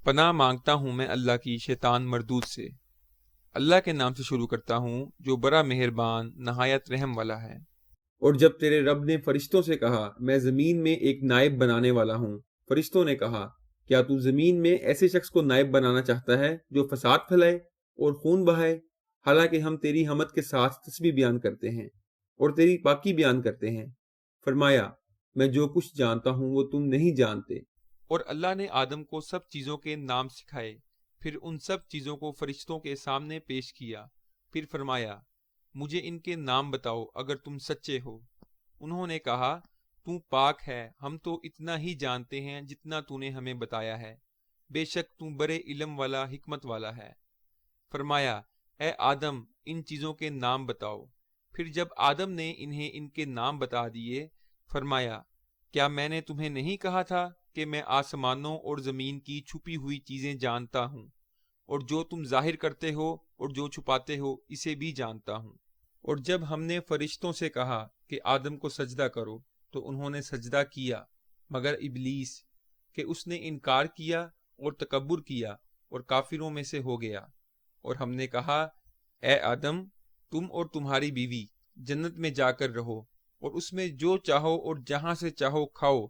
پناہ مانگتا ہوں میں اللہ کی شیطان مردود سے۔ اللہ کے نام سے شروع کرتا ہوں جو بڑا مہربان نہایت رحم والا ہے۔ اور جب تیرے رب نے فرشتوں سے کہا میں زمین میں ایک نائب بنانے والا ہوں، فرشتوں نے کہا کیا تو زمین میں ایسے شخص کو نائب بنانا چاہتا ہے جو فساد پھیلائے اور خون بہائے؟ حالانکہ ہم تیری حمد کے ساتھ تسبیح بیان کرتے ہیں اور تیری پاکی بیان کرتے ہیں۔ فرمایا میں جو کچھ جانتا ہوں وہ تم نہیں جانتے۔ اور اللہ نے آدم کو سب چیزوں کے نام سکھائے، پھر ان سب چیزوں کو فرشتوں کے سامنے پیش کیا، پھر فرمایا مجھے ان کے نام بتاؤ اگر تم سچے ہو۔ انہوں نے کہا تو پاک ہے، ہم تو اتنا ہی جانتے ہیں جتنا تو نے ہمیں بتایا ہے، بے شک تو بڑے علم والا حکمت والا ہے۔ فرمایا اے آدم ان چیزوں کے نام بتاؤ۔ پھر جب آدم نے انہیں ان کے نام بتا دیے، فرمایا کیا میں نے تمہیں نہیں کہا تھا کہ میں آسمانوں اور زمین کی چھپی ہوئی چیزیں جانتا ہوں، اور جو تم ظاہر کرتے ہو اور جو چھپاتے ہو اسے بھی جانتا ہوں۔ اور جب ہم نے فرشتوں سے کہا کہ آدم کو سجدہ کرو تو انہوں نے سجدہ کیا مگر ابلیس کہ اس نے انکار کیا اور تکبر کیا اور کافروں میں سے ہو گیا۔ اور ہم نے کہا اے آدم تم اور تمہاری بیوی جنت میں جا کر رہو اور اس میں جو چاہو اور جہاں سے چاہو کھاؤ،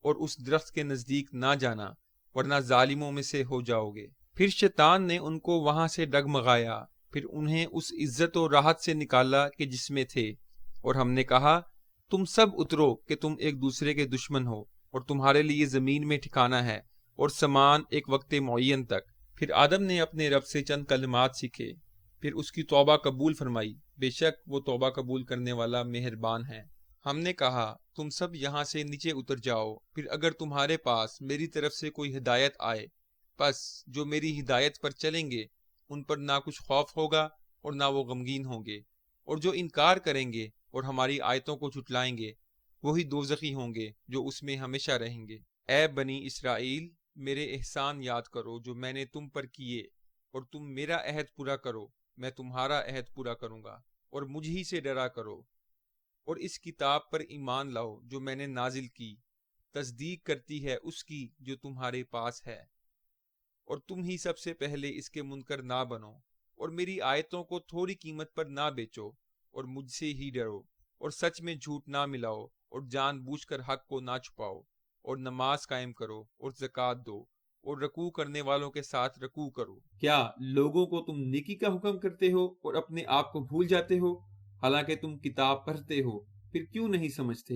اور اس درخت کے نزدیک نہ جانا ورنہ ظالموں میں سے ہو جاؤ گے۔ پھر شیطان نے ان کو وہاں سے ڈگمگایا، پھر انہیں اس عزت و راحت سے نکالا کہ جس میں تھے، اور ہم نے کہا تم سب اترو کہ تم ایک دوسرے کے دشمن ہو اور تمہارے لیے زمین میں ٹھکانہ ہے اور سامان ایک وقت معین تک۔ پھر آدم نے اپنے رب سے چند کلمات سیکھے، پھر اس کی توبہ قبول فرمائی، بے شک وہ توبہ قبول کرنے والا مہربان ہے۔ ہم نے کہا تم سب یہاں سے نیچے اتر جاؤ، پھر اگر تمہارے پاس میری طرف سے کوئی ہدایت آئے، پس جو میری ہدایت پر چلیں گے ان پر نہ کچھ خوف ہوگا اور نہ وہ غمگین ہوں گے، اور جو انکار کریں گے اور ہماری آیتوں کو جھٹلائیں گے وہی دوزخی ہوں گے جو اس میں ہمیشہ رہیں گے۔ اے بنی اسرائیل میرے احسان یاد کرو جو میں نے تم پر کیے، اور تم میرا عہد پورا کرو، میں تمہارا عہد پورا کروں گا، اور مجھ ہی سے ڈرا کرو، اور اس کتاب پر ایمان لاؤ جو میں نے نازل کی، تصدیق کرتی ہے اس کی جو تمہارے پاس ہے، اور تم ہی سب سے پہلے اس کے منکر نہ بنو، اور میری آیتوں کو تھوڑی قیمت پر نہ بیچو، اور مجھ سے ہی ڈرو، اور سچ میں جھوٹ نہ ملاؤ، اور جان بوجھ کر حق کو نہ چھپاؤ، اور نماز قائم کرو اور زکوٰۃ دو، اور رکوع کرنے والوں کے ساتھ رکوع کرو۔ کیا لوگوں کو تم نیکی کا حکم کرتے ہو اور اپنے آپ کو بھول جاتے ہو؟ حالانکہ تم کتاب پڑھتے ہو، پھر کیوں نہیں سمجھتے؟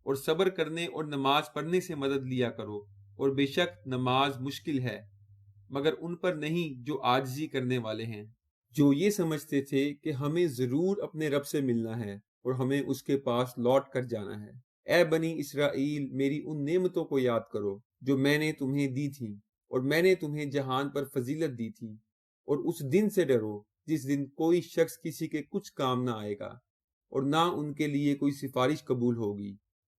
اور صبر کرنے اور نماز پڑھنے سے مدد لیا کرو، اور بے شک نماز مشکل ہے مگر ان پر نہیں جو عاجزی کرنے والے ہیں، جو یہ سمجھتے تھے کہ ہمیں ضرور اپنے رب سے ملنا ہے اور ہمیں اس کے پاس لوٹ کر جانا ہے۔ اے بنی اسرائیل میری ان نعمتوں کو یاد کرو جو میں نے تمہیں دی تھی، اور میں نے تمہیں جہان پر فضیلت دی تھی، اور اس دن سے ڈرو جس دن کوئی شخص کسی کے کچھ کام نہ آئے گا، اور نہ ان کے لیے کوئی سفارش قبول ہوگی،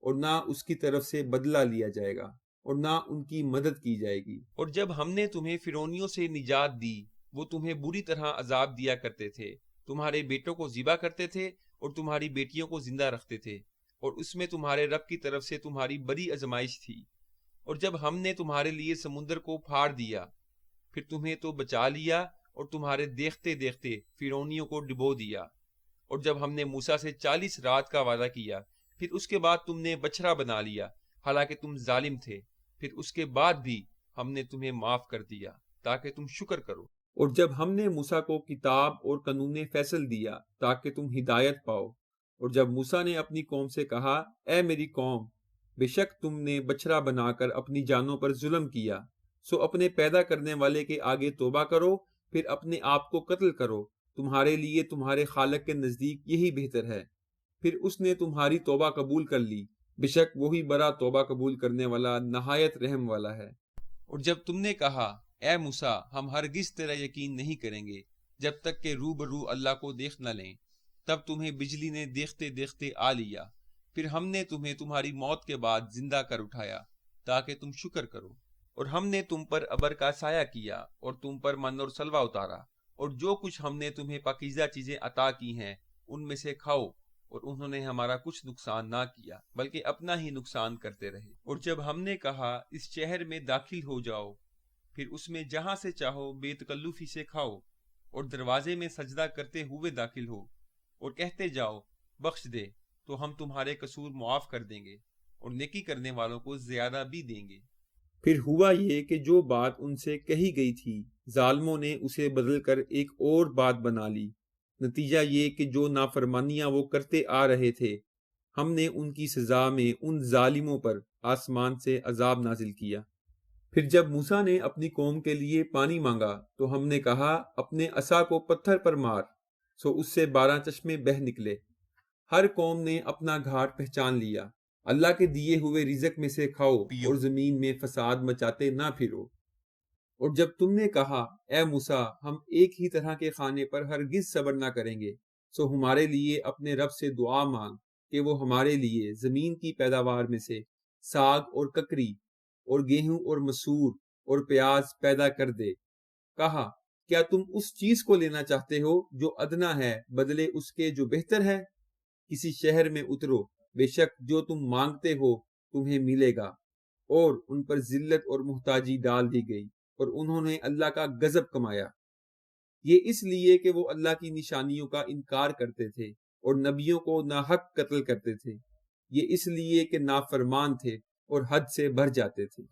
اور نہ اس کی طرف سے بدلہ لیا جائے گا، اور نہ ان کی مدد کی جائے گی۔ اور جب ہم نے تمہیں فرعونیوں سے نجات دی، وہ تمہیں بری طرح عذاب دیا کرتے تھے، تمہارے بیٹوں کو ذبح کرتے تھے اور تمہاری بیٹیوں کو زندہ رکھتے تھے، اور اس میں تمہارے رب کی طرف سے تمہاری بڑی آزمائش تھی۔ اور جب ہم نے تمہارے لیے سمندر کو پھاڑ دیا، پھر تمہیں تو بچا لیا اور تمہارے دیکھتے دیکھتے فرعونیوں کو ڈبو دیا۔ اور جب ہم نے موسیٰ سے 40 رات کا وعدہ کیا، پھر اس کے بعد تم نے بچھڑا بنا لیا، حالانکہ تم ظالم تھے، پھر اس کے بعد بھی ہم نے تمہیں معاف کر دیا تاکہ تم شکر کرو۔ اور جب ہم نے موسیٰ کو کتاب اور قانون فیصل دیا تاکہ تم ہدایت پاؤ، اور جب موسیٰ نے اپنی قوم سے کہا اے میری قوم، بے شک تم نے بچھڑا بنا کر اپنی جانوں پر ظلم کیا، سو اپنے پیدا کرنے والے کے آگے توبہ کرو، پھر اپنے آپ کو قتل کرو، تمہارے لیے تمہارے خالق کے نزدیک یہی بہتر ہے۔ پھر اس نے تمہاری توبہ قبول کر لی، بے شک وہی بڑا توبہ قبول کرنے والا نہایت رحم والا ہے۔ اور جب تم نے کہا اے موسیٰ ہم ہرگز تیرا یقین نہیں کریں گے جب تک کہ روبرو اللہ کو دیکھ نہ لیں، تب تمہیں بجلی نے دیکھتے دیکھتے آ لیا، پھر ہم نے تمہیں تمہاری موت کے بعد زندہ کر اٹھایا تاکہ تم شکر کرو۔ اور ہم نے تم پر ابر کا سایہ کیا اور تم پر من اور سلوہ اتارا، اور جو کچھ ہم نے تمہیں پاکیزہ چیزیں عطا کی ہیں ان میں سے کھاؤ، اور انہوں نے ہمارا کچھ نقصان نہ کیا بلکہ اپنا ہی نقصان کرتے رہے۔ اور جب ہم نے کہا اس شہر میں داخل ہو جاؤ، پھر اس میں جہاں سے چاہو بے تکلفی سے کھاؤ، اور دروازے میں سجدہ کرتے ہوئے داخل ہو، اور کہتے جاؤ بخش دے تو ہم تمہارے قصور معاف کر دیں گے، اور نیکی کرنے والوں کو زیادہ بھی دیں گے۔ پھر ہوا یہ کہ جو بات ان سے کہی گئی تھی ظالموں نے اسے بدل کر ایک اور بات بنا لی۔ نتیجہ یہ کہ جو نافرمانیاں وہ کرتے آ رہے تھے، ہم نے ان کی سزا میں ان ظالموں پر آسمان سے عذاب نازل کیا۔ پھر جب موسیٰ نے اپنی قوم کے لیے پانی مانگا تو ہم نے کہا اپنے عصا کو پتھر پر مار، سو اس سے 12 چشمے بہہ نکلے۔ ہر قوم نے اپنا گھاٹ پہچان لیا۔ اللہ کے دیے ہوئے رزق میں سے کھاؤ اور زمین میں فساد مچاتے نہ پھرو۔ اور جب تم نے کہا اے موسیٰ ہم ایک ہی طرح کے کھانے پر ہرگز صبر نہ کریں گے، سو ہمارے لیے اپنے رب سے دعا مانگ کہ وہ ہمارے لیے زمین کی پیداوار میں سے ساگ اور ککری اور گیہوں اور مسور اور پیاز پیدا کر دے۔ کہا کیا تم اس چیز کو لینا چاہتے ہو جو ادنا ہے بدلے اس کے جو بہتر ہے؟ کسی شہر میں اترو، بے شک جو تم مانگتے ہو تمہیں ملے گا۔ اور ان پر ذلت اور محتاجی ڈال دی گئی، اور انہوں نے اللہ کا غضب کمایا۔ یہ اس لیے کہ وہ اللہ کی نشانیوں کا انکار کرتے تھے اور نبیوں کو ناحق قتل کرتے تھے۔ یہ اس لیے کہ نافرمان تھے اور حد سے بڑھ جاتے تھے۔